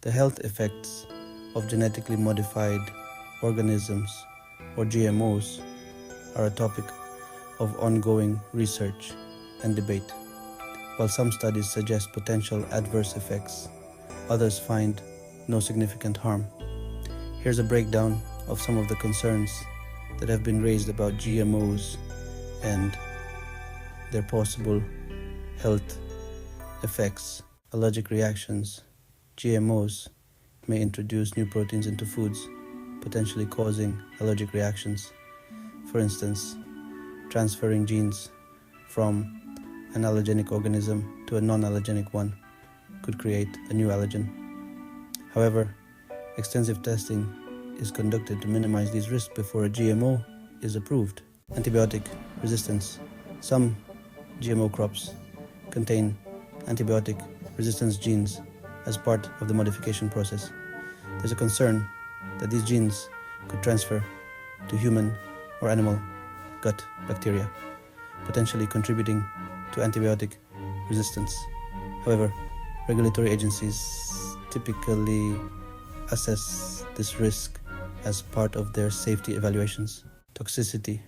The health effects of genetically modified organisms, or GMOs, are a topic of ongoing research and debate. While some studies suggest potential adverse effects, others find no significant harm. Here's a breakdown of some of the concerns that have been raised about GMOs and their possible health effects. Allergic reactions. GMOs may introduce new proteins into foods, potentially causing allergic reactions. For instance, transferring genes from an allergenic organism to a non-allergenic one could create a new allergen. However, extensive testing is conducted to minimize these risks before a GMO is approved. Antibiotic resistance. Some GMO crops contain antibiotic resistance genes as part of the modification process. There's a concern that these genes could transfer to human or animal gut bacteria, potentially contributing to antibiotic resistance. However, regulatory agencies typically assess this risk as part of their safety evaluations. Toxicity.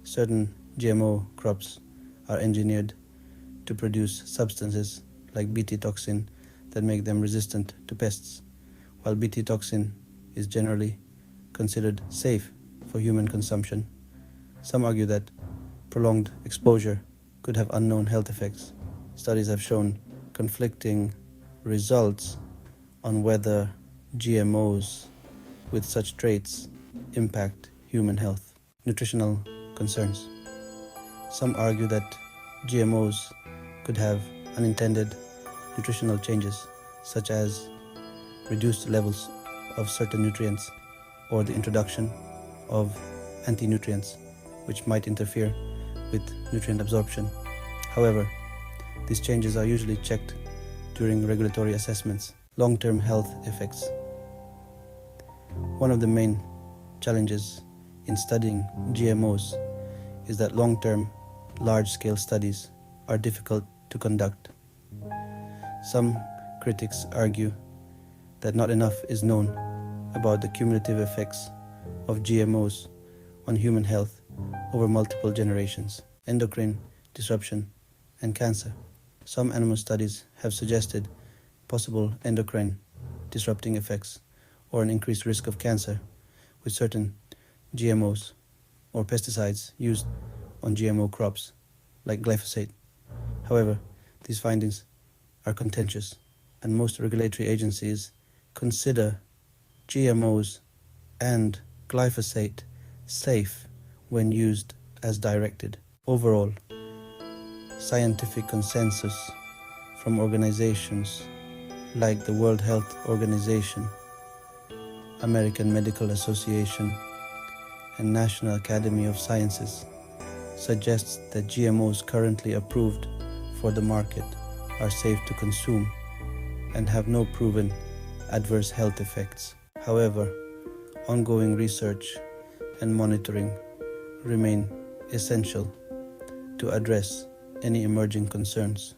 Certain GMO crops are engineered to produce substances like Bt toxin that make them resistant to pests. While Bt toxin is generally considered safe for human consumption, some argue that prolonged exposure could have unknown health effects. Studies have shown conflicting results on whether GMOs with such traits impact human health. Nutritional concerns. Some argue that GMOs could have unintended nutritional changes, such as reduced levels of certain nutrients or the introduction of anti-nutrients, which might interfere with nutrient absorption. However, these changes are usually checked during regulatory assessments. Long-term health effects. One of the main challenges in studying GMOs is that long-term, large-scale studies are difficult to conduct. Some critics argue that not enough is known about the cumulative effects of GMOs on human health over multiple generations. Endocrine disruption and cancer. Some animal studies have suggested possible endocrine disrupting effects or an increased risk of cancer with certain GMOs or pesticides used on GMO crops like glyphosate. However, these findings are contentious, and most regulatory agencies consider GMOs and glyphosate safe when used as directed. Overall, scientific consensus from organizations like the World Health Organization, American Medical Association, and National Academy of Sciences suggests that GMOs currently approved for the market are safe to consume and have no proven adverse health effects. However, ongoing research and monitoring remain essential to address any emerging concerns.